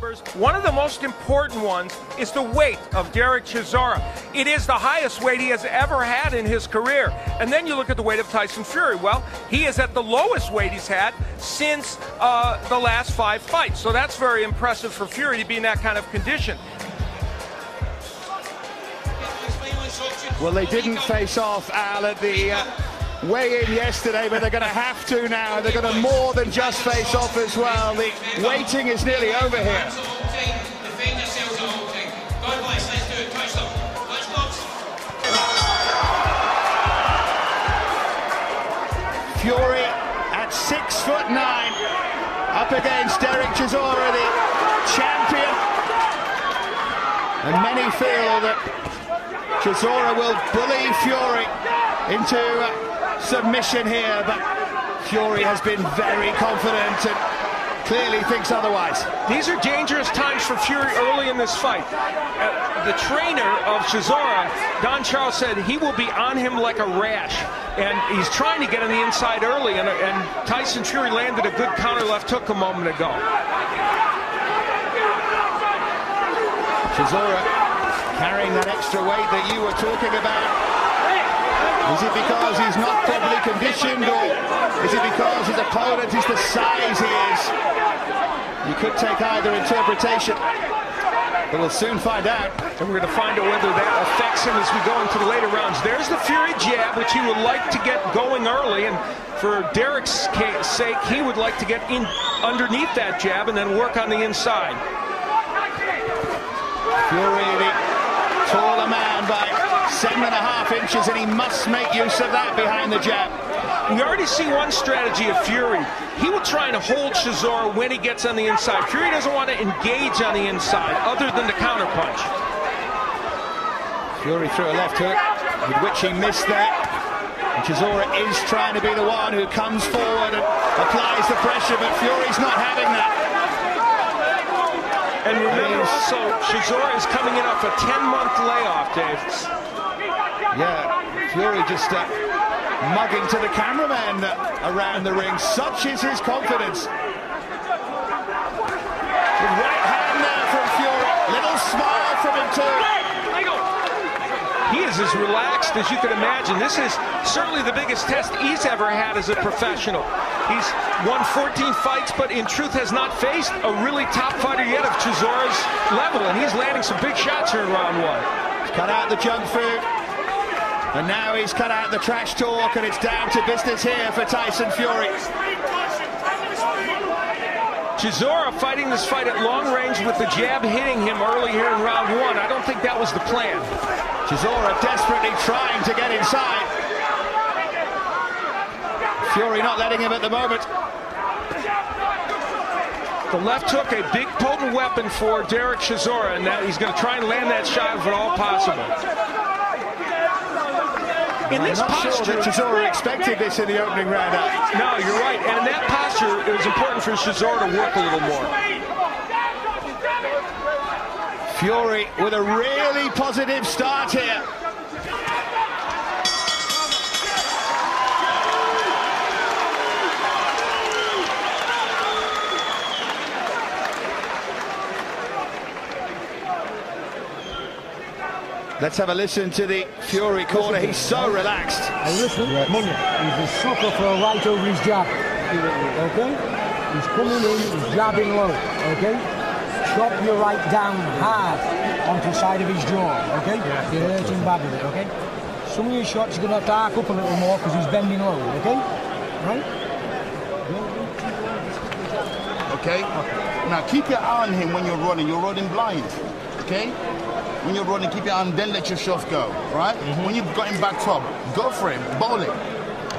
numbers. One of the most important ones is the weight of Dereck Chisora. It is the highest weight he has ever had in his career. And then you look at the weight of Tyson Fury. Well, he is at the lowest weight he's had since the last 5 fights. So that's very impressive for Fury to be in that kind of condition. Well, they didn't face off, Al, at the weigh-in yesterday, but they're going to have to now. They're going to more than just face off as well. The waiting is nearly over here. Fury at 6'9", up against Dereck Chisora, the champion. And many feel that Chisora will bully Fury into submission here, but Fury has been very confident and clearly thinks otherwise. These are dangerous times for Fury early in this fight. The trainer of Chisora, Don Charles, said he will be on him like a rash, and he's trying to get on the inside early, and Tyson Fury landed a good counter left hook a moment ago. Chisora carrying that extra weight that you were talking about. Is it because he's not properly conditioned, or is it because his opponent is the size he is? You could take either interpretation, but we'll soon find out. And we're going to find out whether that affects him as we go into the later rounds. There's the Fury jab, which he would like to get going early, and for Dereck's sake, he would like to get in underneath that jab and then work on the inside. Fury, the taller man by 7.5 inches, and he must make use of that behind the jab. We already see one strategy of Fury. He will try to hold Chisora when he gets on the inside. Fury doesn't want to engage on the inside other than the counter punch. Fury threw a left hook, with which he missed that. And Chisora is trying to be the one who comes forward and applies the pressure, but Fury's not having that. And remember also, Chisora is coming in off a 10-month layoff, Dave. Yeah, Fury just mugging to the cameraman around the ring. Such is his confidence. The right hand there from Fury. Little smile from him too. He is as relaxed as you can imagine. This is certainly the biggest test he's ever had as a professional. He's won 14 fights, but in truth has not faced a really top fighter yet of Chisora's level, and he's landing some big shots here in round one. He's cut out the junk food, and now he's cut out the trash talk, and it's down to business here for Tyson Fury. Chisora fighting this fight at long range with the jab hitting him early here in round one. I don't think that was the plan. Chisora desperately trying to get inside. Fury not letting him at the moment. The left hook, a big potent weapon for Dereck Chisora, and that he's going to try and land that shot if at all possible. In this posture, sure that Chisora expected this in the opening round. No, you're right. And in that posture, it was important for Chisora to work a little more. Fury with a really positive start here. Let's have a listen to the Fury corner. He's so relaxed. Hey, listen, Money, he's a sucker for a right over his jab. Okay? He's coming in, he's jabbing low. Okay? Chop your right down hard onto the side of his jaw. Okay? You're hurting bad with it. Okay? Some of your shots you're going to have to arc up a little more because he's bending low. Okay? Right? Okay? Now keep your eye on him when you're running. You're running blind. Okay? When you're running, keep your hand, then let your shots go, right? When you've got him back top, go for him, bowl it,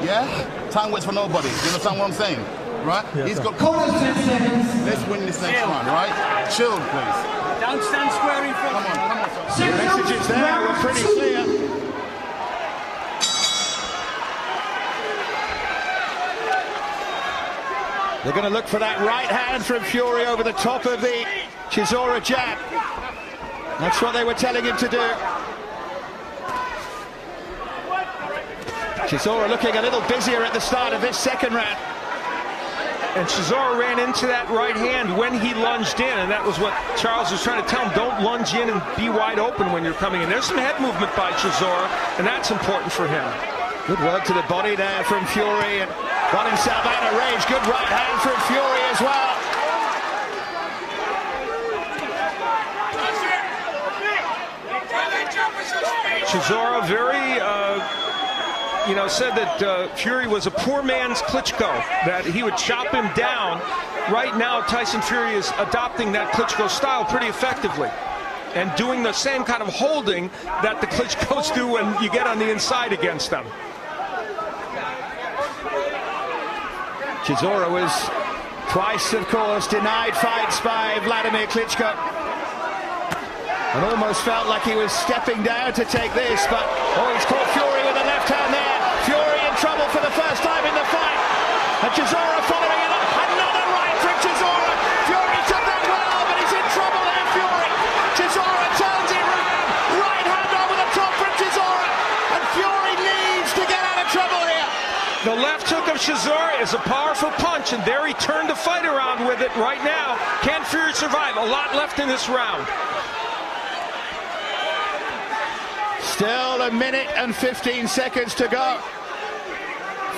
yeah? Time waits for nobody, you understand what I'm saying, right? Yeah, he's got... 10 seconds. Let's win this next one, right? Chill, please. Don't stand square in front. Come on. The messages there were pretty clear. They're going to look for that right hand from Fury over the top of the Chisora jab. That's what they were telling him to do. Chisora looking a little busier at the start of this second round. And Chisora ran into that right hand when he lunged in, and that was what Charles was trying to tell him. Don't lunge in and be wide open when you're coming in. There's some head movement by Chisora, and that's important for him. Good work to the body there from Fury, and got himself out of range. Good right hand from Fury as well. Chisora very, said that Fury was a poor man's Klitschko, that he would chop him down. Right now, Tyson Fury is adopting that Klitschko style pretty effectively and doing the same kind of holding that the Klitschkos do when you get on the inside against them. Chisora was twice, of course, denied fights by Vladimir Klitschko. And almost felt like he was stepping down to take this, but he's caught Fury with the left hand there. Fury in trouble for the first time in the fight. And Chisora following it up. Another right from Chisora. Fury took that well, but he's in trouble here, Fury. Chisora turns it round. Right hand over the top from Chisora. And Fury needs to get out of trouble here. The left hook of Chisora is a powerful punch, and there he turned the fight around with it right now. Can Fury survive? A lot left in this round. Still a minute and 15 seconds to go.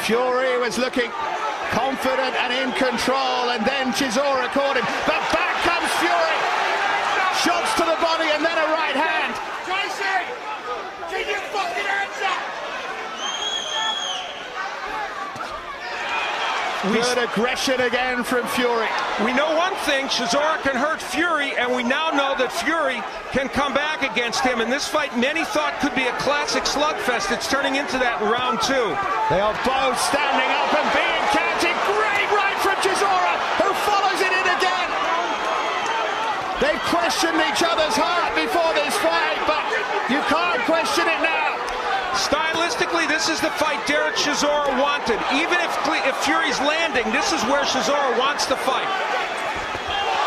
Fury was looking confident and in control, and then Chisora caught him. But back comes Fury. Shots to the body and then a right hand. Tyson, keep your fucking hands up. Good aggression again from Fury. We know one thing, Chisora can hurt Fury, and we now know that Fury can come back against him. And this fight, many thought could be a classic slugfest. It's turning into that in round 2. They are both standing up and being counted. Great right from Chisora, who follows it in again. They've questioned each other's heart before this fight, but you can't question it now. Stylistically, this is the fight Dereck Chisora wanted. Even if Fury's landing, this is where Chisora wants to fight.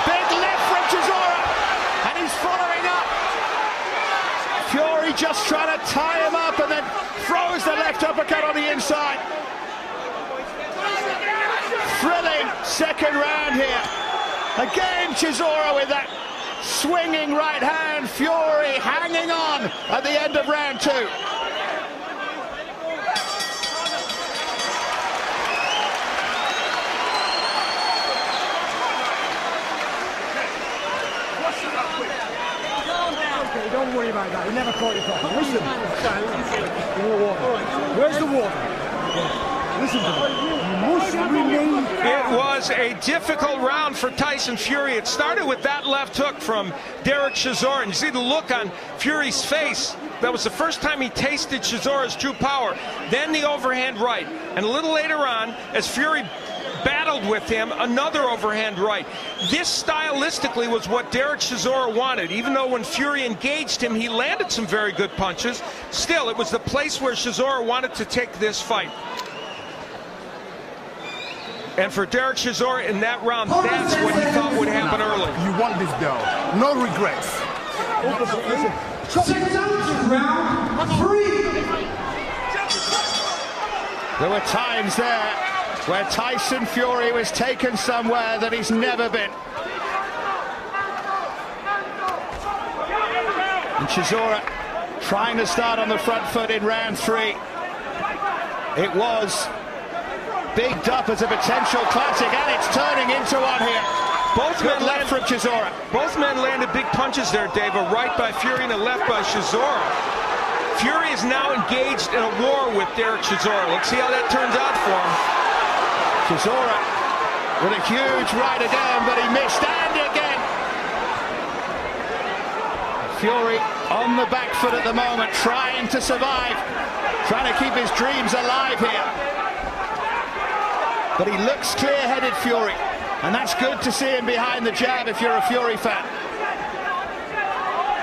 Big left from Chisora, and he's following up. Fury just trying to tie him up and then throws the left uppercut on the inside. Thrilling second round here. Again, Chisora with that swinging right hand. Fury hanging on at the end of round 2. Don't worry about that. He never caught you properly. Listen. Where's the water? Listen to me. You must remain. It was a difficult round for Tyson Fury. It started with that left hook from Dereck Chisora. And you see the look on Fury's face. That was the first time he tasted Chisora's true power. Then the overhand right. And a little later on, as Fury battled with him, another overhand right. This stylistically was what Dereck Chisora wanted. Even though when Fury engaged him, he landed some very good punches. Still, it was the place where Chisora wanted to take this fight. And for Dereck Chisora in that round, that's what he thought would happen early. You want this belt. No regrets. 6 ounces, round 3. There were times there where Tyson Fury was taken somewhere that he's never been. And Chisora trying to start on the front foot in round 3. It was bigged up as a potential classic, and it's turning into one here. Both men left from Chisora. Both men landed big punches there, Dave. A right by Fury and a left by Chisora. Fury is now engaged in a war with Dereck Chisora. Let's see how that turns out for him. Chisora with a huge right again, but he missed, and again. Fury on the back foot at the moment, trying to survive, trying to keep his dreams alive here. But he looks clear-headed, Fury, and that's good to see him behind the jab if you're a Fury fan.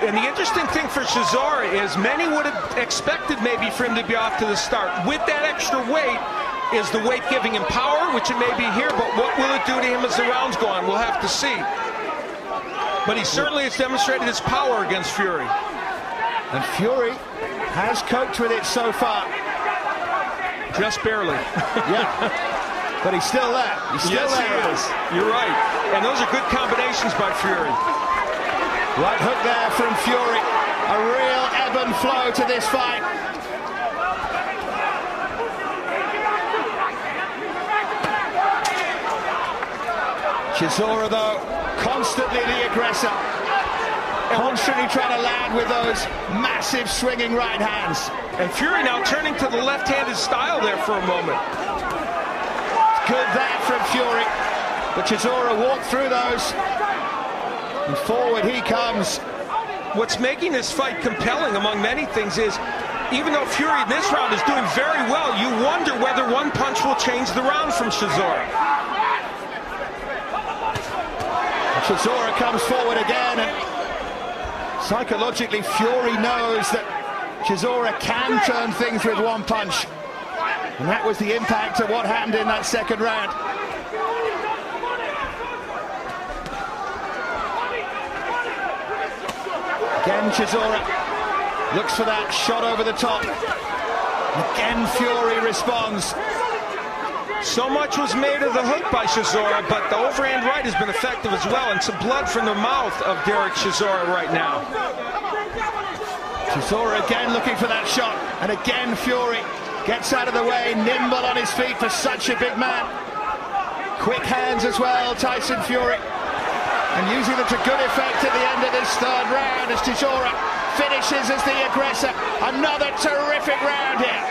And the interesting thing for Chisora is many would have expected maybe for him to be off to the start. With that extra weight, is the weight giving him power, which it may be here, but what will it do to him as the rounds go on? We'll have to see. But he certainly has demonstrated his power against Fury. And Fury has coped with it so far. Just barely. Yeah. but he's still there. He's still yes, there. He is. You're right. And those are good combinations by Fury. Right hook there from Fury. A real ebb and flow to this fight. Chisora, though, constantly the aggressor. Constantly trying to land with those massive swinging right hands. And Fury now turning to the left-handed style there for a moment. Good there from Fury. But Chisora walked through those. And forward he comes. What's making this fight compelling, among many things, is even though Fury in this round is doing very well, you wonder whether one punch will change the round from Chisora. Chisora comes forward again, and psychologically Fury knows that Chisora can turn things with one punch. And that was the impact of what happened in that second round. Again, Chisora looks for that shot over the top. Again, Fury responds. So much was made of the hook by Chisora, but the overhand right has been effective as well, and some blood from the mouth of Dereck Chisora right now. Chisora again looking for that shot, and again Fury gets out of the way, nimble on his feet for such a big man. Quick hands as well, Tyson Fury, and using them to good effect at the end of this third round as Chisora finishes as the aggressor. Another terrific round here.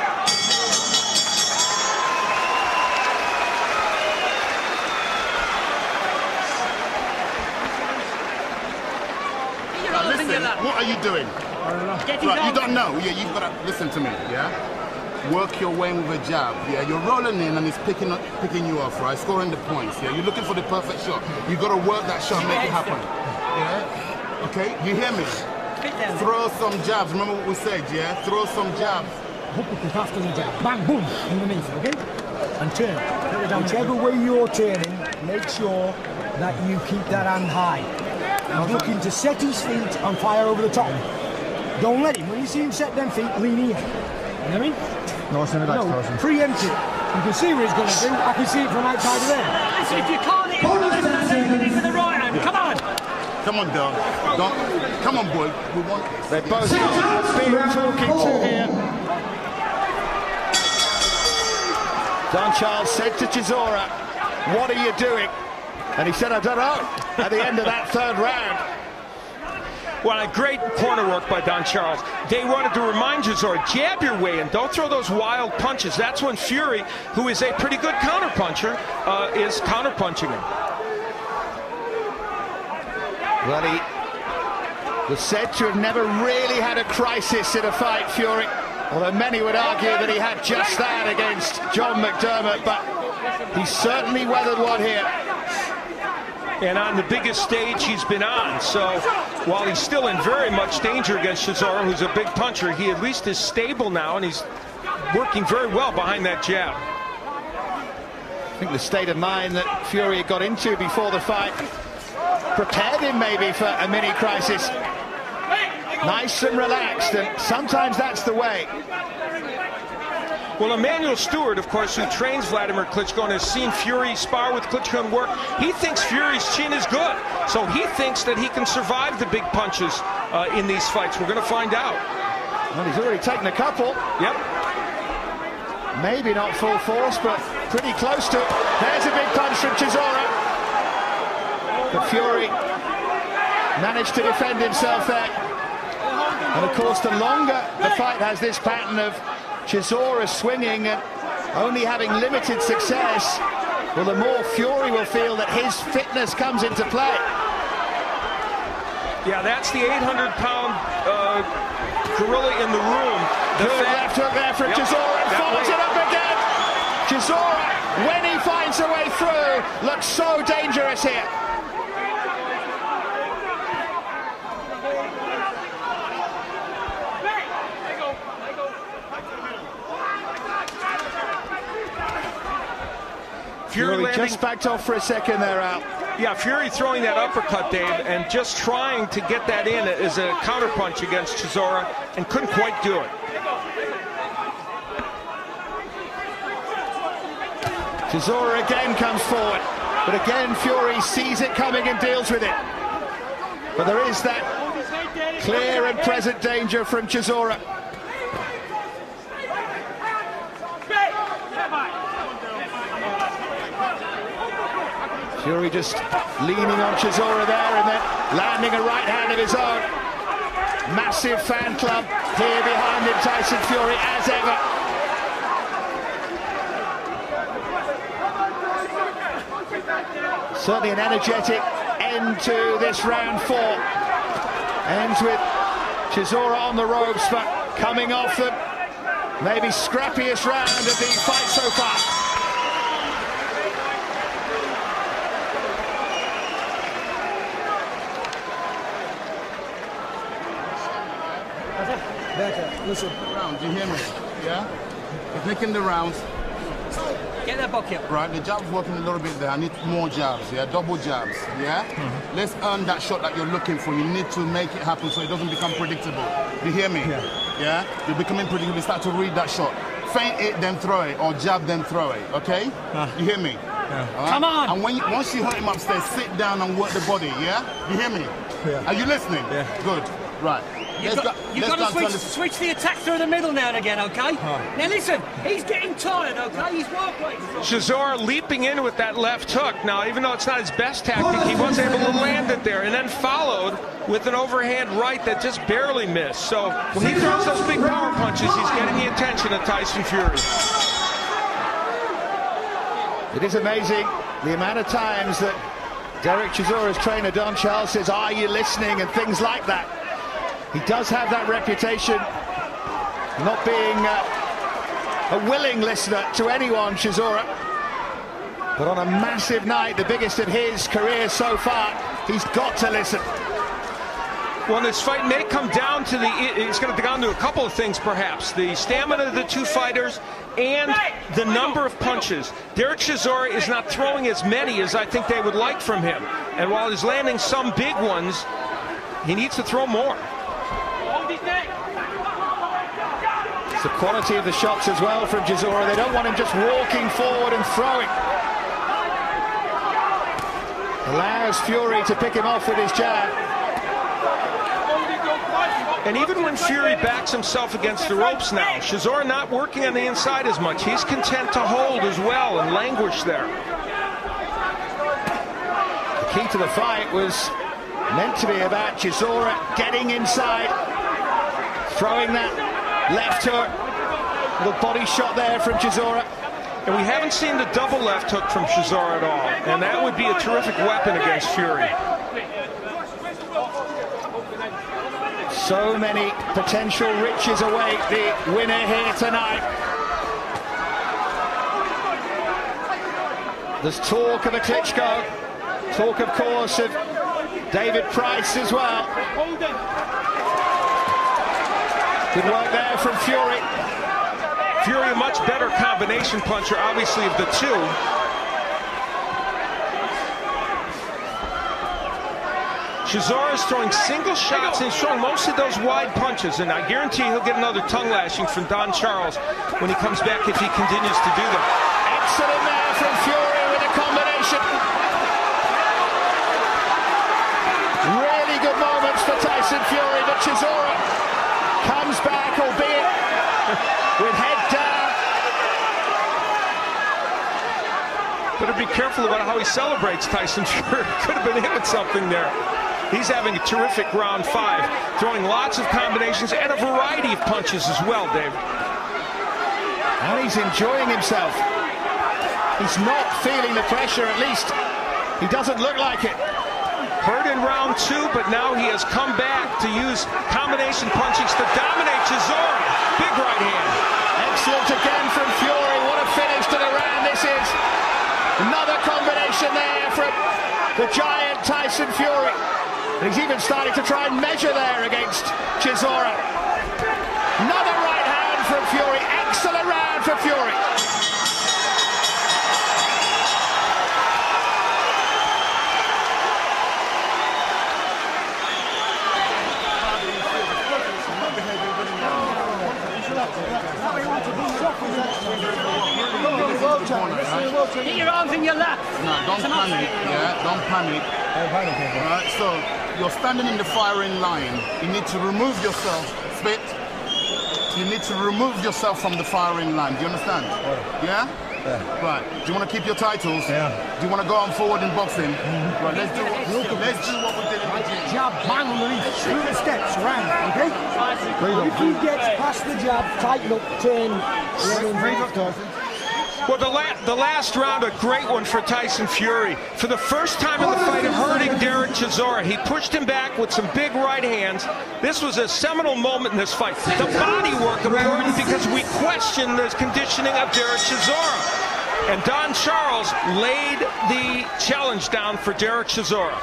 Listen, what are you doing? Right, you don't know. Yeah, you've got to listen to me. Yeah, work your way with a jab. Yeah, you're rolling in and it's picking you off. Right, scoring the points. Yeah, you're looking for the perfect shot. You got to work that shot, and make it happen. Yeah. Okay, you hear me? Throw some jabs. Remember what we said? Yeah, throw some jabs. Hook it after the jab. Bang, boom, underneath. Okay, and turn. Whichever way you're turning, make sure that you keep that hand high. He's looking to set his feet and fire over the top. Don't let him. When you see him set them feet, lean in. You know what I mean? No, preempt it. You can see what he's going to do. I can see it from outside of there. Listen, if you can't hit it with the right hand, come on. Come on, Don. Come on, boy. We want. They both got big talking to here. Don Charles said to Chisora, "What are you doing?" And he said, "I don't know," at the end of that third round. Well, a great corner work by Don Charles. They wanted to remind Chisora, jab your way in. Don't throw those wild punches. That's when Fury, who is a pretty good counterpuncher, is counterpunching him. Well, he was said to have never really had a crisis in a fight, Fury. Although many would argue that he had just that against John McDermott, but he certainly weathered one here. And on the biggest stage he's been on. So while he's still in very much danger against Chisora, who's a big puncher, he at least is stable now, and he's working very well behind that jab. I think the state of mind that Fury got into before the fight prepared him maybe for a mini crisis. Nice and relaxed, and sometimes that's the way. Well, Emmanuel Stewart, of course, who trains Vladimir Klitschko and has seen Fury spar with Klitschko and work, he thinks Fury's chin is good. So he thinks that he can survive the big punches in these fights. We're going to find out. Well, he's already taken a couple. Yep. Maybe not full force, but pretty close to it. There's a big punch from Chisora. But Fury managed to defend himself there. And of course, the longer the fight has this pattern of Chisora swinging and only having limited success, well, the more Fury will feel that his fitness comes into play. Yeah, that's the 800-pound gorilla in the room. Good left hook there from Chisora, and follows it up again. Chisora, when he finds a way through, looks so dangerous here. Fury just backed off for a second there, Al. Yeah, Fury throwing that uppercut, Dave, and just trying to get that in as a counterpunch against Chisora, and couldn't quite do it. Chisora again comes forward, but again Fury sees it coming and deals with it. But there is that clear and present danger from Chisora. Fury just leaning on Chisora there and then landing a right hand of his own. Massive fan club here behind him, Tyson Fury, as ever. Certainly an energetic end to this round 4. Ends with Chisora on the ropes, but coming off the maybe scrappiest round of the fight so far. Listen, rounds, you hear me? Yeah? He's making the rounds. Get that bucket. Right, the jab's working a little bit there. I need more jabs, yeah? Double jabs, yeah? Let's earn that shot that you're looking for. You need to make it happen so it doesn't become predictable. You hear me? Yeah? You're becoming predictable. You start to read that shot. Feint it, then throw it, or jab, then throw it, okay? You hear me? Right? Come on! And when once you hurt him upstairs, sit down and work the body, yeah? You hear me? Are you listening? Yeah. Good. Right. You've got to switch the attack through the middle now and again, okay? Now listen, he's getting tired, okay? He's well played. Chisora leaping in with that left hook. Now, even though it's not his best tactic, he was able to land it there and then followed with an overhand right that just barely missed. So when he throws those big power punches, he's getting the attention of Tyson Fury. It is amazing the amount of times that Dereck Chisora's trainer Don Charles says, "Are you listening?" and things like that. He does have that reputation, not being a willing listener to anyone, Chisora. But on a massive night, the biggest of his career so far, he's got to listen. Well, this fight may come down to it's going to come down to a couple of things, perhaps. The stamina of the two fighters and the number of punches. Dereck Chisora is not throwing as many as I think they would like from him. And while he's landing some big ones, he needs to throw more. It's the quality of the shots as well from Chisora. They don't want him just walking forward and throwing. Allows Fury to pick him off with his jab. And even when Fury backs himself against the ropes now, Chisora not working on the inside as much. He's content to hold as well and languish there. The key to the fight was meant to be about Chisora getting inside, throwing that left hook. Little body shot there from Chisora. And we haven't seen the double left hook from Chisora at all. And that would be a terrific weapon against Fury. So many potential riches await the winner here tonight. There's talk of a Klitschko, talk of course of David Price as well. Good work there from Fury. Fury a much better combination puncher, obviously, of the two. Chisora is throwing single shots and he's throwing most of those wide punches, and I guarantee he'll get another tongue lashing from Don Charles when he comes back if he continues to do that. Excellent there from Fury with a combination. Really good moments for Tyson Fury, but Chisora comes back, albeit with head down. Better be careful about how he celebrates, Tyson Fury. Could have been hit with something there. He's having a terrific round 5, throwing lots of combinations and a variety of punches as well, Dave. And he's enjoying himself. He's not feeling the pressure, at least. He doesn't look like it. Hurt in round 2, but now he has come back to use combination punches to dominate Chisora. Big right hand. Excellent again from Fury. What a finish to the round this is. Another combination there from the giant Tyson Fury. And he's even starting to try and measure there against Chisora. Another right hand from Fury. Excellent round for Fury. Get your arms in your lap. No, don't panic. Yeah, don't panic. All right, so you're standing in the firing line. You need to remove yourself. Spit. You need to remove yourself from the firing line. Do you understand? Yeah? Right. Do you want to keep your titles? Yeah. Do you want to go on forward in boxing? Right. Let's do what we did in the gym. Jab, bang underneath, through the steps, round, okay? If he gets past the jab, tighten up, turn. Well, the last round, a great one for Tyson Fury. For the first time in the fight, hurting Dereck Chisora. He pushed him back with some big right hands. This was a seminal moment in this fight. The body work important because we question the conditioning of Dereck Chisora. And Don Charles laid the challenge down for Dereck Chisora.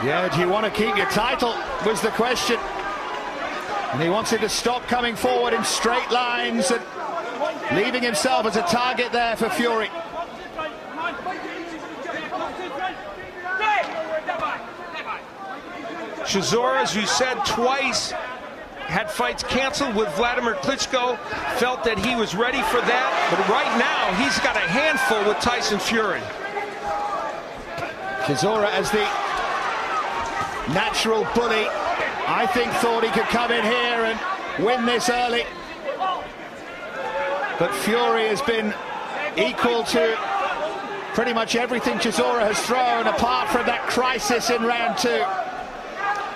Yeah, do you want to keep your title, was the question. And he wanted to stop coming forward in straight lines and leaving himself as a target there for Fury. Chisora, as you said, twice had fights canceled with Vladimir Klitschko, felt that he was ready for that, but right now he's got a handful with Tyson Fury. Chisora, as the natural bully, I think thought he could come in here and win this early. But Fury has been equal to pretty much everything Chisora has thrown, apart from that crisis in round 2.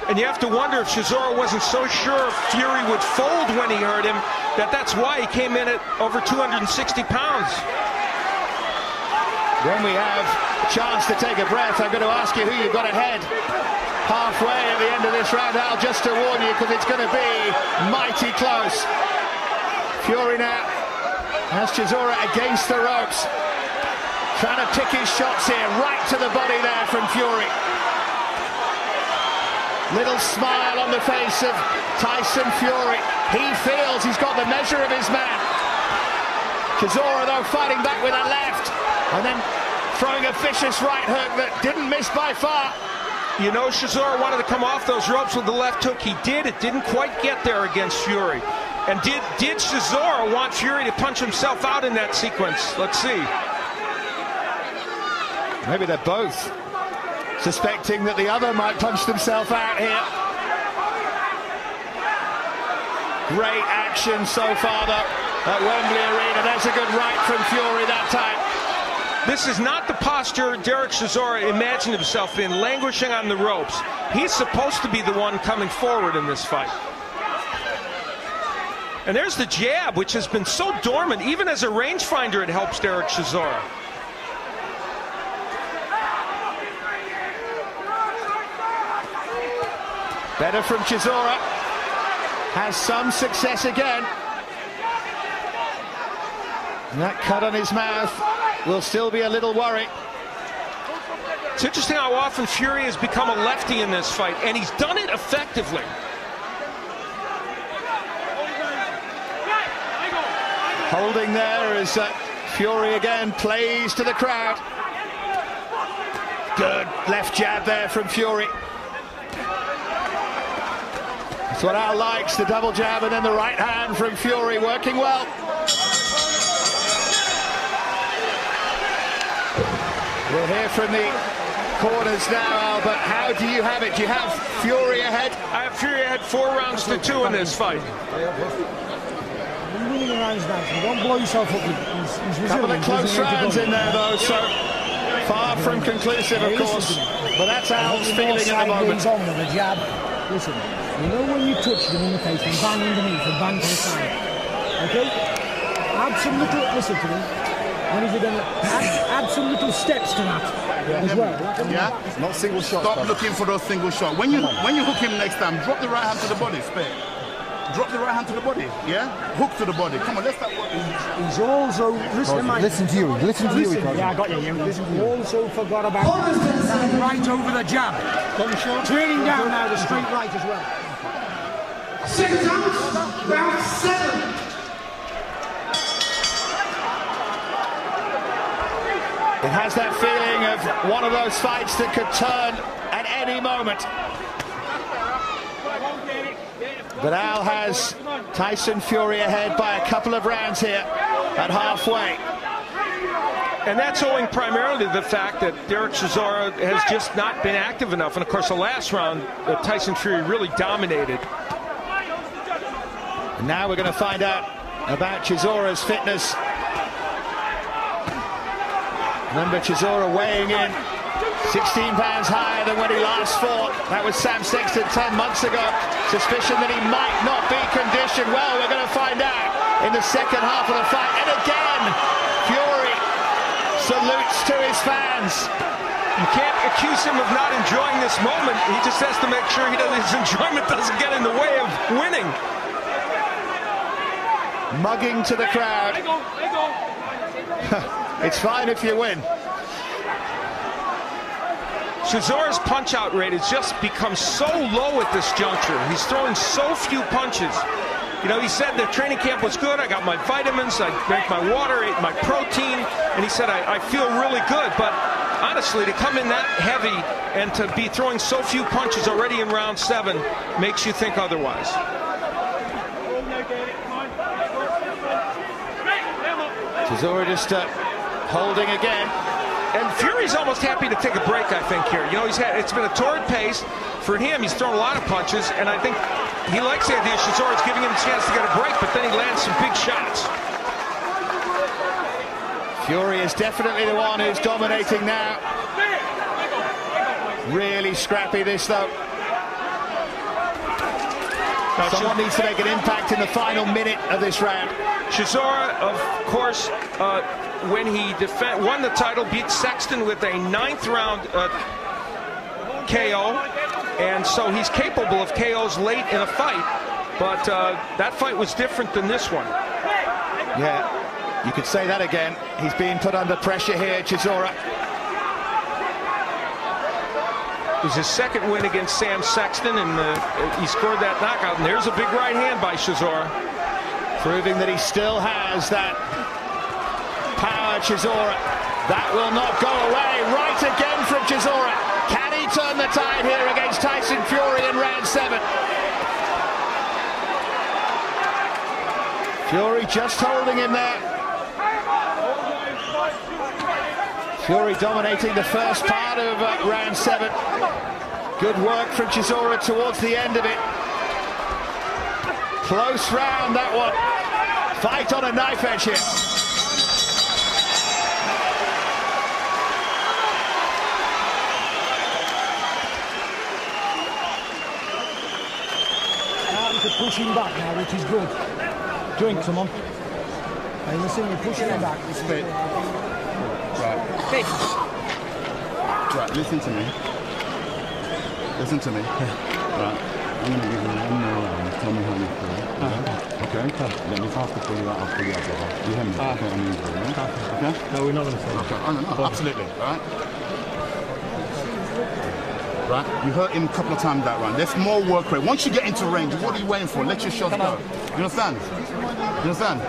And you have to wonder if Chisora wasn't so sure Fury would fold when he hurt him, that's why he came in at over 260 pounds. When we have a chance to take a breath, I'm going to ask you who you've got ahead halfway at the end of this round, Al, just to warn you, because it's going to be mighty close. Fury now has Chisora against the ropes, trying to pick his shots here, right to the body there from Fury. Little smile on the face of Tyson Fury. He feels he's got the measure of his man. Chisora, though, fighting back with a left, and then throwing a vicious right hook that didn't miss by far. You know, Chisora wanted to come off those ropes with the left hook. He did. It didn't quite get there against Fury. And did Chisora want Fury to punch himself out in that sequence? Let's see. Maybe they're both suspecting that the other might punch themselves out here. Great action so far, though, at Wembley Arena. There's a good right from Fury that time. This is not the posture Dereck Chisora imagined himself in, languishing on the ropes. He's supposed to be the one coming forward in this fight. And there's the jab, which has been so dormant. Even as a rangefinder, it helps Dereck Chisora. Better from Chisora. Has some success again. And that cut on his mouth will still be a little worry. It's interesting how often Fury has become a lefty in this fight, and he's done it effectively. Holding there as Fury again plays to the crowd. Good left jab there from Fury. That's what Al likes, the double jab and then the right hand from Fury, working well. We'll hear from the corners now, Al, but how do you have it? Do you have Fury ahead? I have Fury ahead 4-2 in this fight. You're winning the rounds now, so don't blow yourself up. He's a couple of close rounds in there, though, so far from conclusive, of course. But that's Al's feeling at the moment. On with a jab. Listen, you know when you touch them in the face and bang underneath and bang to the side, okay? Add some little, listen to me. When is it going to add some little steps to that as well? Yeah? Not single shots. Stop looking for those single shots. When you hook him next time, drop the right hand to the body, spare. Drop the right hand to the body, yeah? Hook to the body. Come on, let's start working. He's also, listen to you. Yeah, I got you. He also forgot about right over the jab. Turning down now the straight right as well. 6 rounds, round 7. It has that feeling of one of those fights that could turn at any moment. But Al has Tyson Fury ahead by a couple of rounds here at halfway. And that's owing primarily to the fact that Dereck Chisora has just not been active enough. And of course, the last round, Tyson Fury really dominated. And now we're going to find out about Chisora's fitness. Remember, Chisora weighing in 16 pounds higher than when he last fought. That was Sam Sexton 10 months ago. Suspicion that he might not be conditioned. Well, we're going to find out in the second half of the fight. And again, Fury salutes to his fans. You can't accuse him of not enjoying this moment. He just has to make sure his enjoyment doesn't get in the way of winning. Mugging to the crowd. It's fine if you win. Chisora's punch-out rate has just become so low at this juncture. He's throwing so few punches. You know, he said the training camp was good. I got my vitamins, I drank my water, ate my protein, and he said, I feel really good. But honestly, to come in that heavy and to be throwing so few punches already in round 7 makes you think otherwise. Chisora just holding again. And Fury's almost happy to take a break, I think, here. You know, it's been a torrid pace. For him, he's thrown a lot of punches, and I think he likes the idea Chisora's giving him a chance to get a break, but then he lands some big shots. Fury is definitely the one who's dominating now. Really scrappy, this, though. Someone needs to make an impact in the final minute of this round. Chisora, of course, when he won the title, beat Sexton with a 9th round KO, and so he's capable of KOs late in a fight, but that fight was different than this one. Yeah, you could say that again. He's being put under pressure here, Chisora. It was his 2nd win against Sam Sexton, and he scored that knockout, and there's a big right hand by Chisora. Proving that he still has that power, Chisora. That will not go away. Right again from Chisora. Can he turn the tide here against Tyson Fury in round 7? Fury just holding him there. Fury dominating the first part of round 7. Good work from Chisora towards the end of it. Close round, that one. Fight on a knife edge here. Now we can push him back now, which is good. Drink, someone. Hey, listen, we're pushing him back. This is good. Right, listen to me. Listen to me. Right. I'm going to give you one more round. Tell me how you feel. Okay? Let me fast before you out. I'll pull you out. You hear me? Okay, I'm easy. Okay? No, we're not going to say okay. Oh, no, absolutely. Right? Right? You hurt him a couple of times that round. There's more work rate. Once you get into range, what are you waiting for? Let your shots go. You understand? You understand?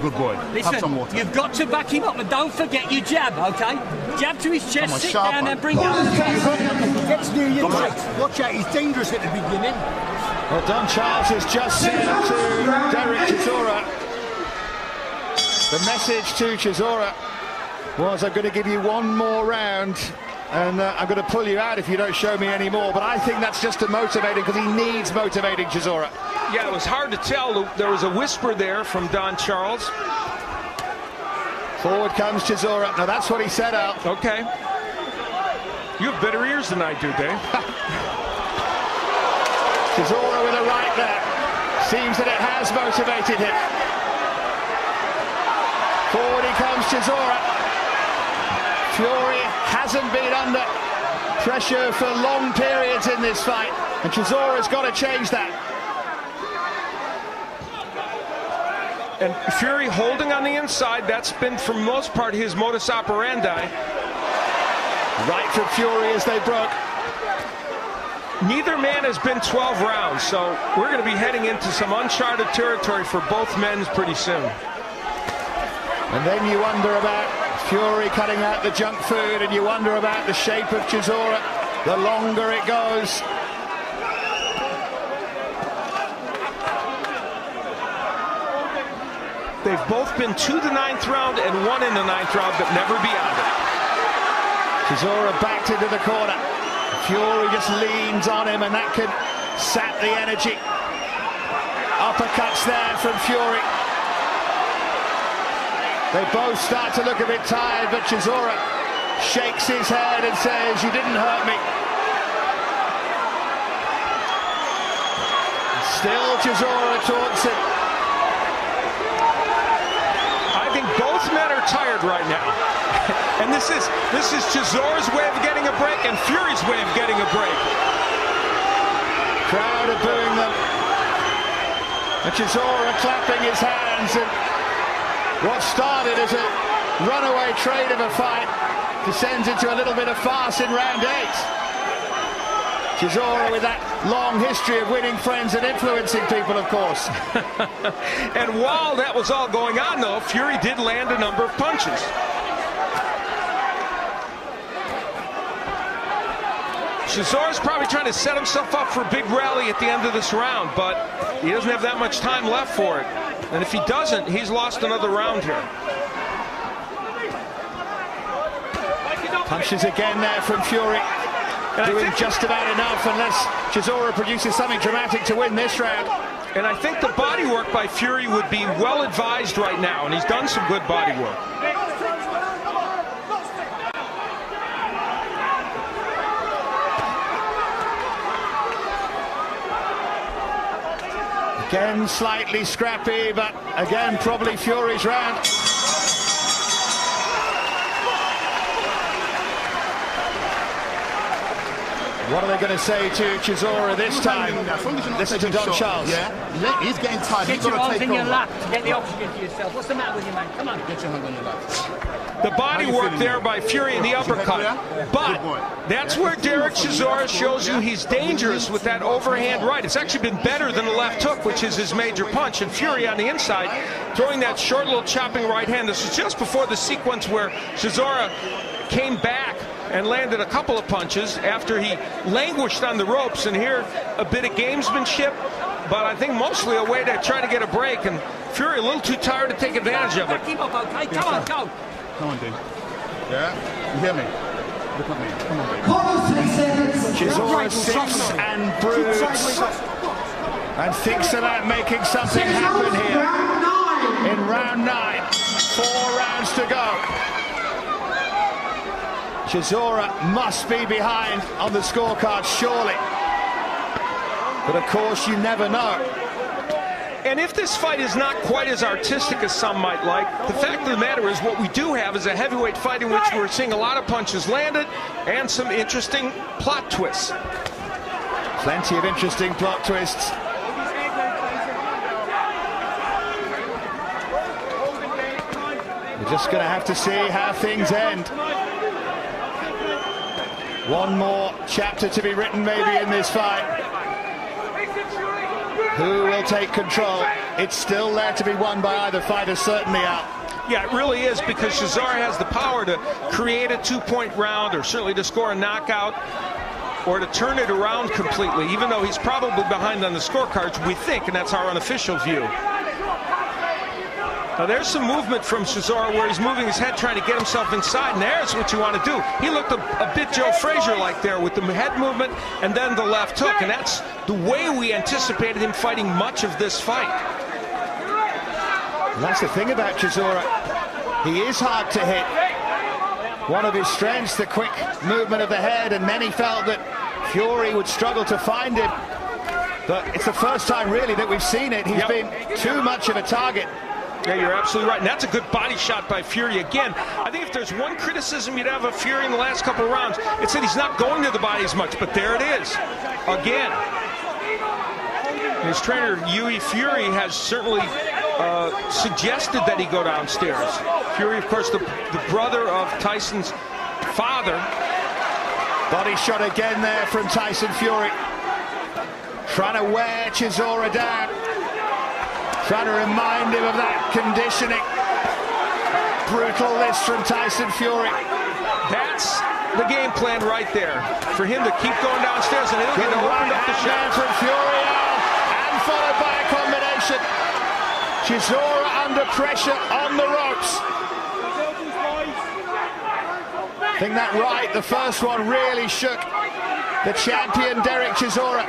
Good boy. Listen, have some water. You've got to back him up, and don't forget your jab, okay? Jab to his chest, on, sit sharp down one. and bring it up. Gets near your tight. Watch out, he's dangerous at the beginning. Well, Don Charles has just said to Dereck Chisora, the message to Chisora was, I'm going to give you one more round, and I'm going to pull you out if you don't show me any more. But I think that's just to motivate him, because he needs motivating Chisora. Yeah, it was hard to tell. There was a whisper there from Don Charles. Forward comes Chisora. Now, that's what he said, Al. Okay. You have better ears than I do, Dave. Chisora with a right there. Seems that it has motivated him. Forward he comes, Chisora. Fury hasn't been under pressure for long periods in this fight, and Chisora's got to change that. And Fury holding on the inside, that's been for most part his modus operandi. Right from Fury as they broke. Neither man has been 12 rounds, so we're going to be heading into some uncharted territory for both men pretty soon. And then you wonder about Fury cutting out the junk food, and you wonder about the shape of Chisora the longer it goes. They've both been to the 9th round and won in the 9th round, but never beyond it. Chisora backed into the corner. Fury just leans on him, and that can sap the energy. Uppercuts there from Fury. They both start to look a bit tired, but Chisora shakes his head and says, "You didn't hurt me." Still Chisora taunts him. I think both men are tired right now. And this is Chisora's way of getting a break and Fury's way of getting a break. Crowd are booing them. And Chisora clapping his hands, and what started as a runaway trade of a fight descends into a little bit of farce in round 8. Chisora with that long history of winning friends and influencing people, of course. And while that was all going on, though, Fury did land a number of punches. Chisora's probably trying to set himself up for a big rally at the end of this round, but he doesn't have that much time left for it. And if he doesn't, he's lost another round here. Punches again there from Fury. Doing just about enough unless Chisora produces something dramatic to win this round. And I think the body work by Fury would be well advised right now, and he's done some good body work. Again, slightly scrappy, but again, probably Fury's round. What are they going to say to Chisora this time? Listen to Don Charles. Yeah, he's getting tired. Get your arms in your lap to get the oxygen to yourself. What's the matter with you, man? Come on. Get your hand on your lap. The body work there by Fury in the uppercut. But that's where Dereck Chisora shows you he's dangerous with that overhand right. It's actually been better than the left hook, which is his major punch. And Fury on the inside, throwing that short little chopping right hand. This was just before the sequence where Chisora came back and landed a couple of punches after he languished on the ropes. And here, a bit of gamesmanship, but I think mostly a way to try to get a break. And Fury a little too tired to take advantage of it. Keep up, okay? Come on, go. Come on, dude. Yeah? You hear me? Look at me. Come on, baby. Chisora sits and broods and thinks about making something happen here in round 9. 4 rounds to go. Chisora must be behind on the scorecard, surely. But of course, you never know. And if this fight is not quite as artistic as some might like, the fact of the matter is what we do have is a heavyweight fight in which we're seeing a lot of punches landed and some interesting plot twists. Plenty of interesting plot twists. We're just going to have to see how things end. One more chapter to be written maybe in this fight. Who will take control? It's still there to be won by either fighter, certainly out. Yeah, it really is, because Chisora has the power to create a 2-point round, or certainly to score a knockout, or to turn it around completely, even though he's probably behind on the scorecards, we think, and that's our unofficial view. Now there's some movement from Chisora where he's moving his head, trying to get himself inside, and there's what you want to do. He looked a bit Joe Frazier-like there with the head movement and then the left hook, and that's the way we anticipated him fighting much of this fight. And that's the thing about Chisora. He is hard to hit. One of his strengths, the quick movement of the head, and many felt that Fury would struggle to find him. But it's the first time really that we've seen it. He's been too much of a target. Yeah, you're absolutely right. And that's a good body shot by Fury. Again, I think if there's one criticism you'd have of Fury in the last couple of rounds, it's that he's not going to the body as much. But there it is. Again. His trainer, Yui Fury, has certainly suggested that he go downstairs. Fury, of course, the brother of Tyson's father. Body shot again there from Tyson Fury. Trying to wear Chisora down. Trying to remind him of that conditioning. Brutal list from Tyson Fury. That's the game plan right there. For him to keep going downstairs, and he'll get to open up the shot from Fury, and followed by a combination. Chisora under pressure on the ropes. I think that right, the first one really shook the champion Dereck Chisora.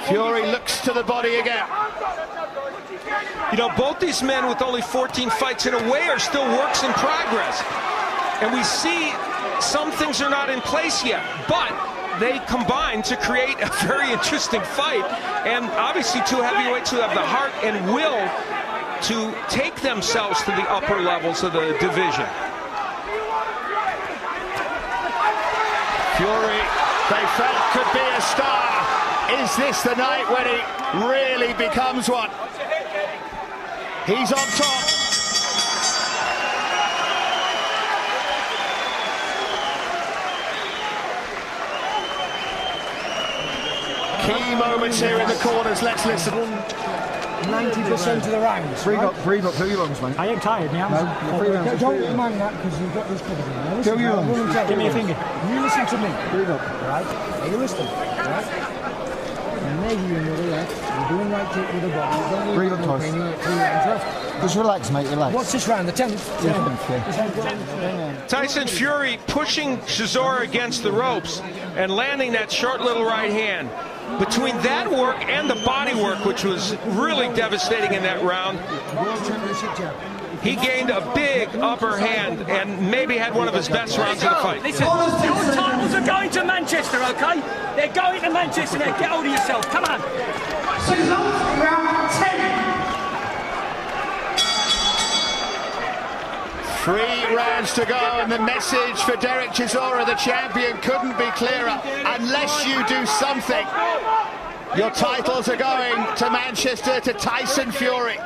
Fury looks to the body again. You know, both these men with only 14 fights in a way are still works in progress. And we see some things are not in place yet, but they combine to create a very interesting fight. And obviously two heavyweights who have the heart and will to take themselves to the upper levels of the division. Fury, they felt could be a star. Is this the night when he really becomes one? He's on top. Key moments here in the corners. Let's listen. 90% of the rounds. Three lungs, mate. I ain't tired now. No, 3 rounds. Don't mind that because you've got this covered. Now, Fill your lungs. Give me a finger. You listen to me. 3 up. Right? Are you listening? Right? And maybe you're in the left. You're doing right kick with the body. Breathe up, Tyson. 3 rounds left. Just relax, mate, relax. What's this round? The 10th? Yeah. Tyson Fury pushing Chisora against the ropes and landing that short little right hand. Between that work and the body work, which was really devastating in that round, he gained a big upper hand and maybe had one of his best rounds of the fight. Listen, your titles are going to Manchester, okay? They're going to Manchester now. Get hold of yourself. Come on. 6 round 10. 3 rounds to go, and the message for Dereck Chisora, the champion, couldn't be clearer. Unless you do something, your titles are going to Manchester, to Tyson Fury.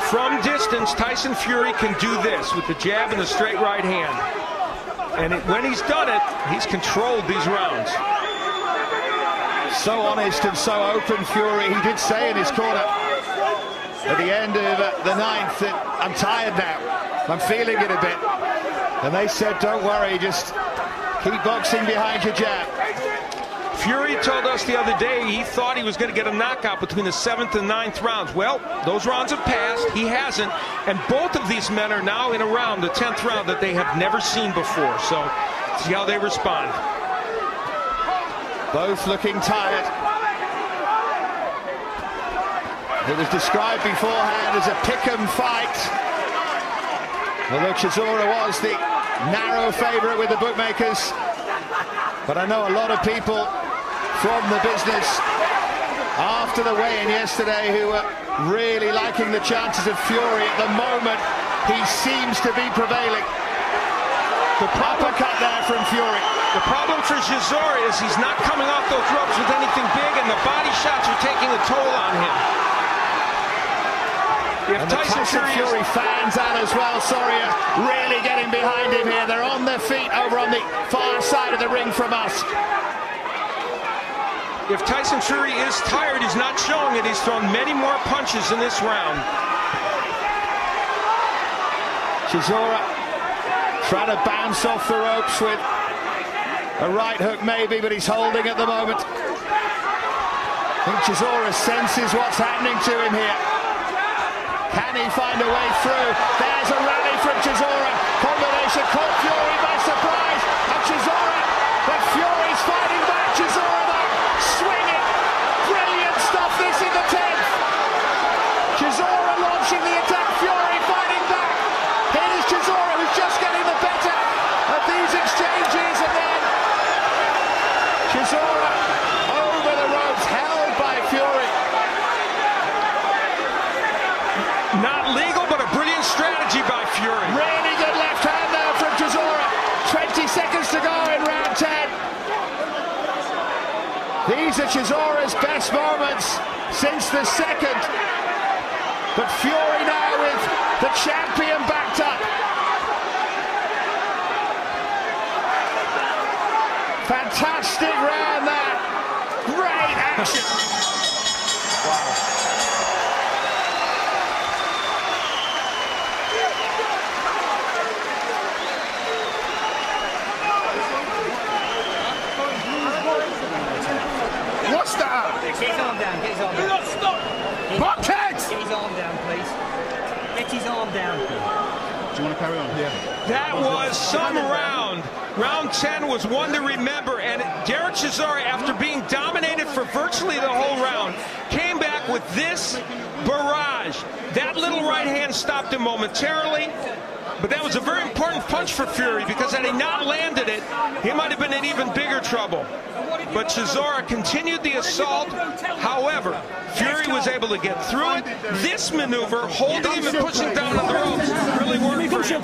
From distance, Tyson Fury can do this with the jab and the straight right hand. And when he's done it, he's controlled these rounds. So honest and so open, Fury. He did say in his corner at the end of the 9th that I'm tired now. I'm feeling it a bit. And they said, don't worry, just keep boxing behind your jab. Fury told us the other day he thought he was going to get a knockout between the 7th and 9th rounds. Well, those rounds have passed. He hasn't. And both of these men are now in a round, the 10th round, that they have never seen before. So see how they respond. Both looking tired. It was described beforehand as a pick-em fight. Although Chisora was the narrow favourite with the bookmakers. But I know a lot of people from the business after the weigh-in yesterday who were really liking the chances of Fury. At the moment, he seems to be prevailing. The proper cut there from Fury. The problem for Chisora is he's not coming off those ropes with anything big, and the body shots are taking a toll on him. If And the Tyson Fury fans out as well, Soria really getting behind him here. They're on their feet over on the far side of the ring from us. If Tyson Fury is tired, he's not showing it. He's thrown many more punches in this round. Chisora trying to bounce off the ropes with a right hook maybe, but he's holding at the moment. I think Chisora senses what's happening to him here. Can he find a way through? There's a rally from Chisora. Combination caught Fury by surprise. And Chisora, but Fury's fighting back. Chisora though, swinging. Brilliant stuff this in the 10th. Chisora launching the attack. Fury fighting back. Here's Chisora who's just getting the better of these exchanges, and then Chisora over the ropes, held by Fury. Not legal, but a brilliant strategy by Fury. Really good left hand there from Chisora. 20 seconds to go in round 10. These are Chisora's best moments since the 2nd. But Fury now with the champion backed up. Fantastic round there. Great action. Wow. let his arm down. Do you want to carry on? Yeah. That was some round. Round 10 was one to remember, and Dereck Chisora, after being dominated for virtually the whole round, came back with this barrage. That little right hand stopped him momentarily, but that was a very important punch for Fury, because had he not landed it, he might have been in even bigger trouble. But Chisora continued the assault. However, Fury was able to get through it. This maneuver, holding him and pushing down on the ropes, really worked for him.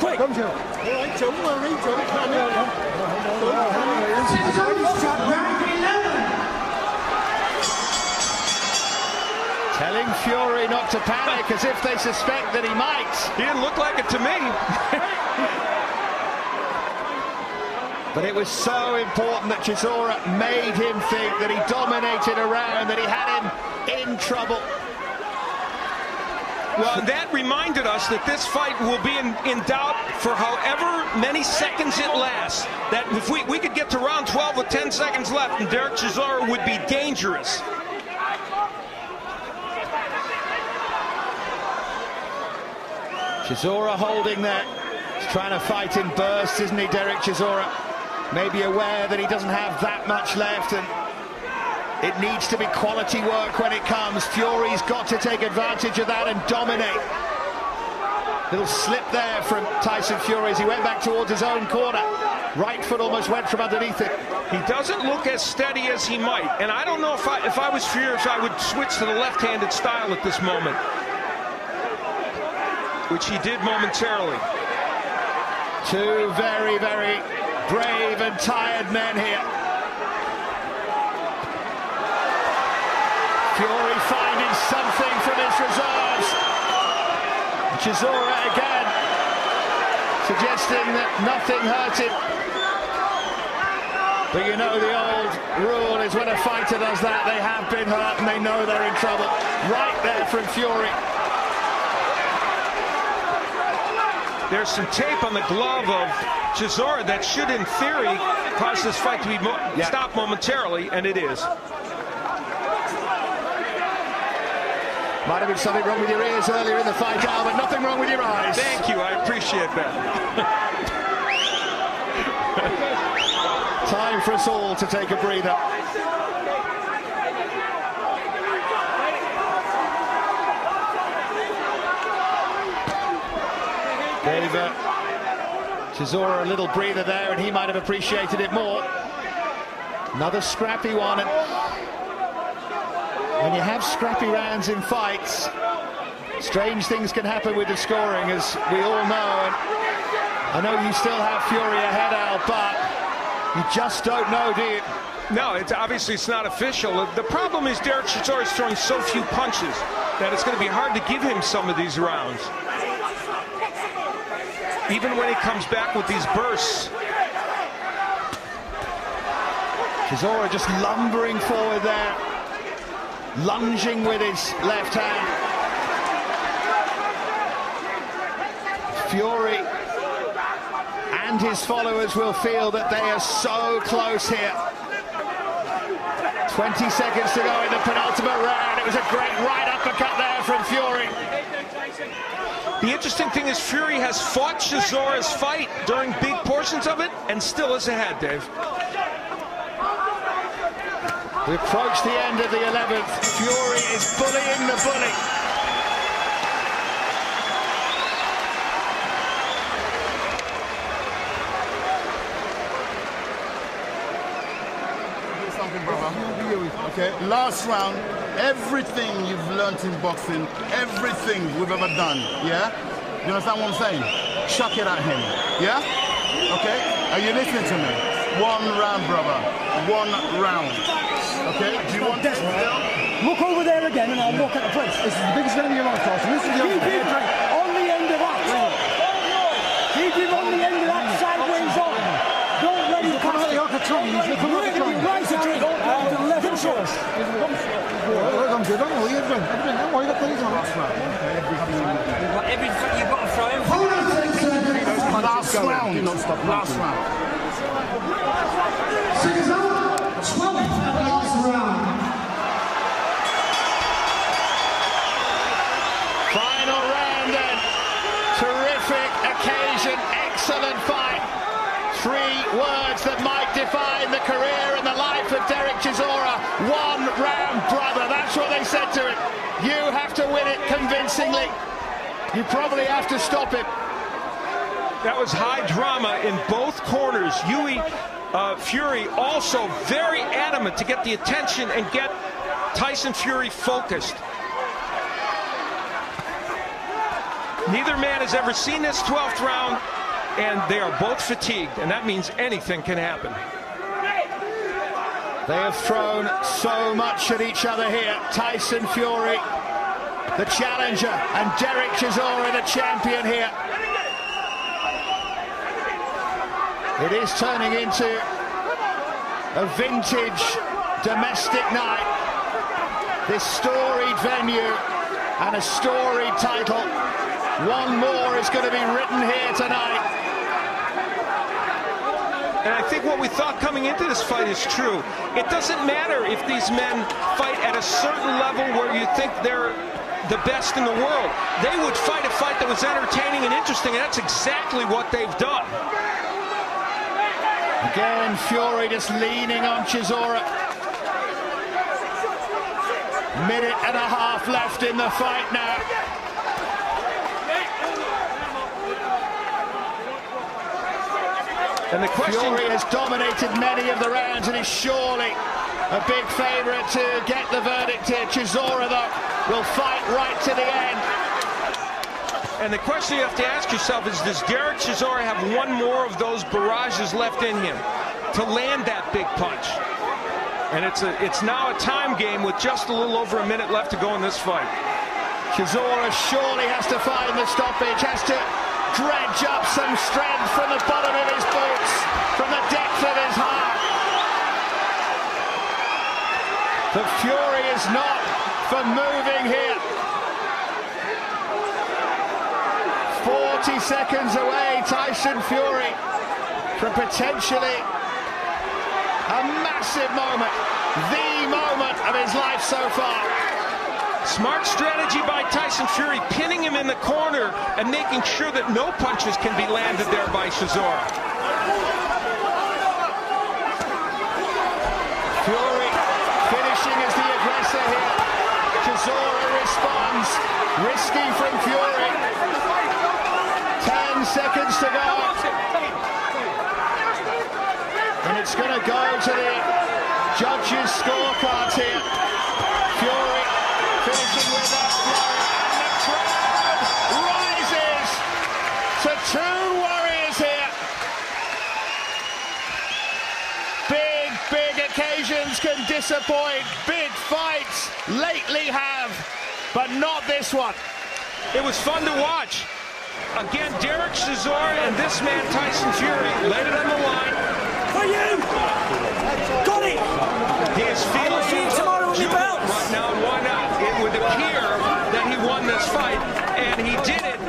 Telling Fury not to panic, as if they suspect that he might. He didn't look like it to me. But it was so important that Chisora made him think that he dominated a round, that he had him in trouble. Well, that reminded us that this fight will be in doubt for however many seconds it lasts. That if we could get to round 12 with 10 seconds left, and Dereck Chisora would be dangerous. Chisora holding there. He's trying to fight in bursts, isn't he, Dereck Chisora? Maybe aware that he doesn't have that much left, and it needs to be quality work when it comes. Fury's got to take advantage of that and dominate. Little slip there from Tyson Fury as he went back towards his own corner. Right foot almost went from underneath it. He doesn't look as steady as he might, and I don't know if I was Fury, I would switch to the left-handed style at this moment, which he did momentarily. Two very, very brave and tired men here. Fury finding something from his reserves. Chisora again suggesting that nothing hurt him. But you know the old rule is when a fighter does that, they have been hurt and they know they're in trouble. Right there from Fury. There's some tape on the glove of Chisora that should, in theory, cause this fight to be stopped momentarily, and it is. Might have been something wrong with your ears earlier in the fight, Al, but nothing wrong with your eyes. Thank you, I appreciate that. Time for us all to take a breather. Gave Chisora a little breather there, and he might have appreciated it more. Another scrappy one. And when you have scrappy rounds in fights, strange things can happen with the scoring, as we all know. And I know you still have Fury ahead, Al, but you just don't know, do you? No, obviously it's not official. The problem is Dereck Chisora is throwing so few punches that it's going to be hard to give him some of these rounds. Even when he comes back with these bursts. Chisora just lumbering forward there, lunging with his left hand. Fury and his followers will feel that they are so close here. 20 seconds to go in the penultimate round. It was a great right uppercut there from Fury. The interesting thing is Fury has fought Chisora's fight during big portions of it and still is ahead, Dave. We approach the end of the 11th. Fury is bullying the bully. Something, brother. Okay, last round, everything you've learnt in boxing, everything we've ever done, yeah? You understand what I'm saying? Chuck it at him, yeah? Okay? Are you listening to me? One round, brother. One round. Okay? Do you want this? Look over there again and I'll look at the place. This is the biggest event of your life, Tyson. This is the keep him on the end of that. Keep him on the end of that sideways on. Don't let him come out the other tongue. He's looking at the right to the left choice. I'm good. I know you're doing. Why you got these on? You've got to throw him. Last round. Do not stop. Last round. 12th and last round. Final round then. career in the life of Dereck Chisora. 1 round, brother. That's what they said to him. You have to win it convincingly. You probably have to stop it. That was high drama in both corners. Fury also very adamant to get the attention and get Tyson Fury focused. Neither man has ever seen this 12th round, and they are both fatigued, and that means anything can happen. They have thrown so much at each other here. Tyson Fury, the challenger, and Dereck Chisora, the champion here. It is turning into a vintage domestic night. This storied venue and a storied title. One more is going to be written here tonight. And I think what we thought coming into this fight is true. It doesn't matter if these men fight at a certain level where you think they're the best in the world. They would fight a fight that was entertaining and interesting, and that's exactly what they've done. Again, Fury just leaning on Chisora. Minute and a half left in the fight now. And the question... Fury has dominated many of the rounds and is surely a big favourite to get the verdict here. Chisora, though, will fight right to the end. And the question you have to ask yourself is, does Dereck Chisora have one more of those barrages left in him to land that big punch? And it's now a time game with just a little over a minute left to go in this fight. Chisora surely has to find the stoppage, has to dredge up some strength from the bottom of his boots, from the depth of his heart. The Fury is not for moving here. 40 seconds away, Tyson Fury, from potentially a massive moment, the moment of his life so far. Smart strategy by Tyson Fury, pinning him in the corner and making sure that no punches can be landed there by Chisora. Fury finishing as the aggressor here. Chisora responds, risky from Fury. 10 seconds to go. And it's going to go to the judges' scorecards here. Fury finishing with that blow, and the crowd rises to 2 warriors here. Big occasions can disappoint. Big fights lately have, but not this one. It was fun to watch. Again, Dereck Chisora and this man, Tyson Fury, laid it on the line. For you! Got it! He is feeling tomorrow on the belt. Right now, why not? It would appear that he won this fight, and he did it,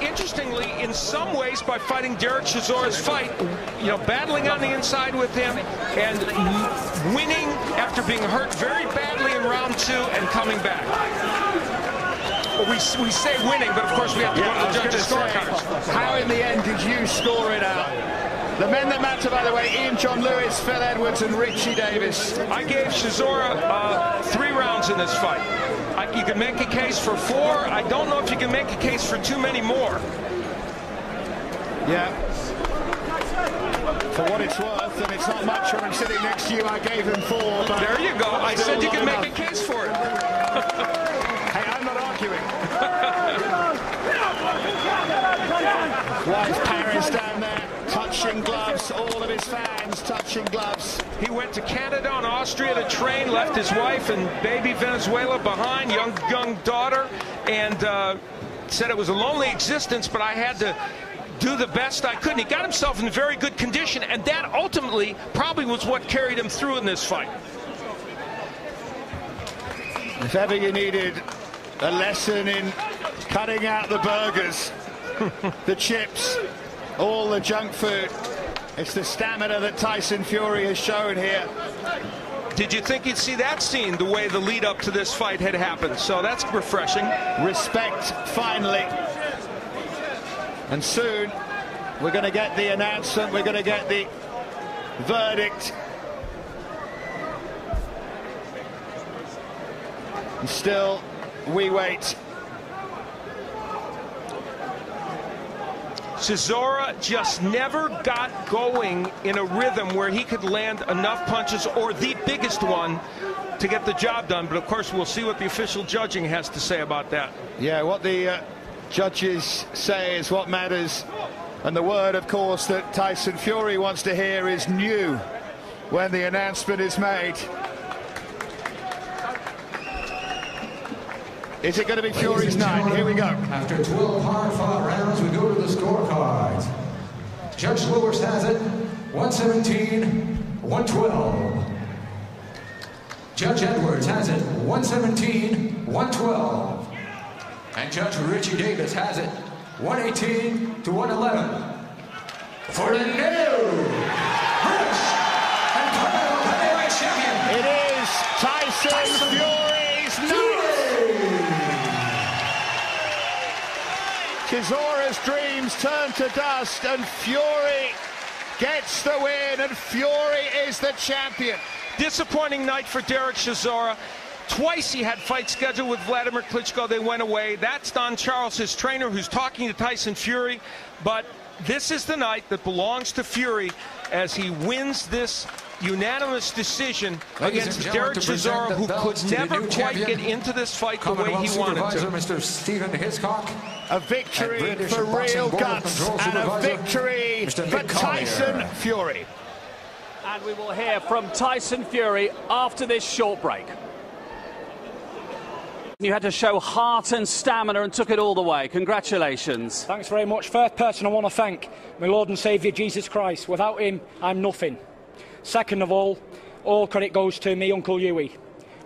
interestingly, in some ways, by fighting Dereck Chisora's fight, you know, battling on the inside with him, and winning after being hurt very badly in round 2 and coming back. We say winning, but of course we have to go to the judges' scorecards. How in the end did you score it out? The men that matter, by the way, Ian John Lewis, Phil Edwards and Richie Davis. I gave Chisora 3 rounds in this fight. You can make a case for 4. I don't know if you can make a case for too many more. Yeah. For what it's worth, and it's not much when I'm sitting next to you, I gave him 4. But there you go. I said you can make a case for it. Hey, I'm not arguing. Wise Paris down there, touching gloves, all of his fans touching gloves. He went to Canada and Austria to train, left his wife and baby Venezuela behind, young daughter, and said it was a lonely existence, but I had to do the best I could. And he got himself in very good condition, and that ultimately probably was what carried him through in this fight. If ever you needed a lesson in cutting out the burgers, the chips, all the junk food, it's the stamina that Tyson Fury has shown here. Did you think you'd see that scene the way the lead up to this fight had happened? So that's refreshing. Respect, finally. And soon we're going to get the announcement, we're going to get the verdict And still, we wait. Chisora just never got going in a rhythm where he could land enough punches, or the biggest one, to get the job done. But of course, we'll see what the official judging has to say about that. Yeah, what the judges say is what matters. And the word, of course, that Tyson Fury wants to hear is new when the announcement is made. Is it going to be Fury's night? Here we go. After 12 hard-fought rounds, we go to the scorecards. Judge Lewis has it 117-112. Judge Edwards has it 117-112. And Judge Richie Davis has it 118-111. For the new British and Continental Heavyweight Champion. It is Tyson Fury's night. Chisora's dreams turn to dust, and Fury gets the win, and Fury is the champion. Disappointing night for Dereck Chisora. Twice he had fights scheduled with Vladimir Klitschko. They went away. That's Don Charles, his trainer, who's talking to Tyson Fury. But this is the night that belongs to Fury as he wins this unanimous decision against Dereck Chisora, who could never quite get into this fight the way he wanted to. Mr. Stephen Hiscock. A victory for real guts, and a victory for Tyson Fury. And we will hear from Tyson Fury after this short break. You had to show heart and stamina and took it all the way. Congratulations. Thanks very much. First person I want to thank, my Lord and Saviour Jesus Christ. Without him, I'm nothing. Second of all credit goes to me Uncle Huey.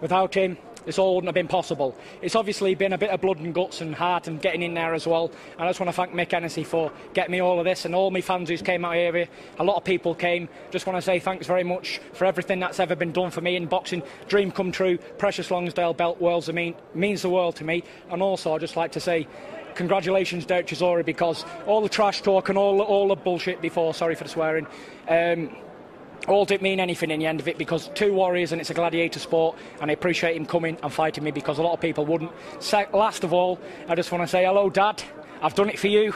Without him, this all wouldn't have been possible. It's obviously been a bit of blood and guts and heart and getting in there as well. And I just want to thank Mick Hennessy for getting me all of this, and all my fans who came out here. A lot of people came. Just want to say thanks very much for everything that's ever been done for me in boxing. Dream come true. Precious Lonsdale belt means the world to me. And also I'd just like to say congratulations, Dereck Chisora, because all the trash talk and all the bullshit before, sorry for the swearing, all didn't mean anything in the end of it, because two warriors and it's a gladiator sport, and I appreciate him coming and fighting me because a lot of people wouldn't. Last of all, I just want to say hello, Dad. I've done it for you.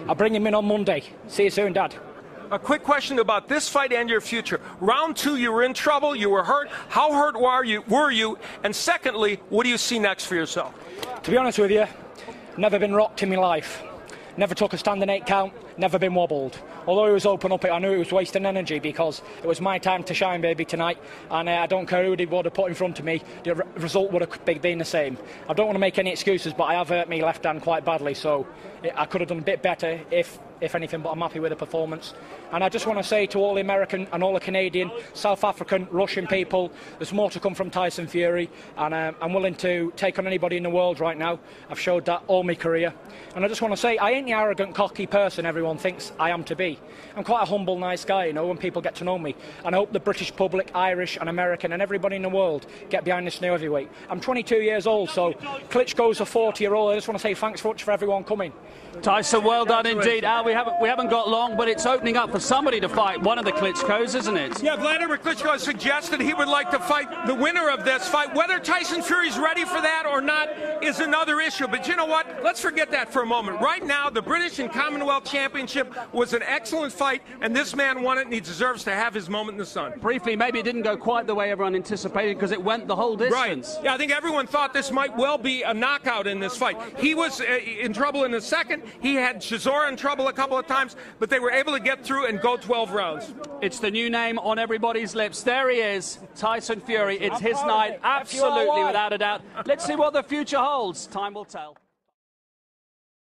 I'll bring him in on Monday. See you soon, Dad. A quick question about this fight and your future. Round 2, you were in trouble, you were hurt. How hurt were you? And secondly, what do you see next for yourself? To be honest with you, never been rocked in my life. Never took a standing 8 count, never been wobbled. Although it was open up, I knew it was wasting energy because it was my time to shine, baby, tonight. And I don't care who they would have put in front of me, the result would have been the same. I don't want to make any excuses, but I have hurt my left hand quite badly, so I could have done a bit better if anything, but I'm happy with the performance. And I just want to say to all the American and all the Canadian, South African, Russian people, there's more to come from Tyson Fury, and I'm willing to take on anybody in the world right now. I've showed that all my career. And I just want to say, I ain't the arrogant, cocky person everyone thinks I am to be. I'm quite a humble, nice guy, you know, when people get to know me. And I hope the British public, Irish and American and everybody in the world get behind this new heavyweight. I'm 22 years old, so Klitschko's a 40-year-old. I just want to say thanks so much for everyone coming. Tyson, well done indeed. Al, we haven't got long, but it's opening up for somebody to fight one of the Klitschkos, isn't it? Yeah, Vladimir Klitschko has suggested he would like to fight the winner of this fight. Whether Tyson Fury's ready for that or not is another issue. But you know what? Let's forget that for a moment. Right now, the British and Commonwealth Championship was an excellent fight, and this man won it, and he deserves to have his moment in the sun. Briefly, maybe it didn't go quite the way everyone anticipated because it went the whole distance. Right. Yeah, I think everyone thought this might well be a knockout in this fight. He was in trouble in the second. He had Chisora in trouble a couple of times, but they were able to get through and go 12 rounds. It's the new name on everybody's lips. There he is, Tyson Fury. It's his night, absolutely, without a doubt. Let's see what the future holds. Time will tell.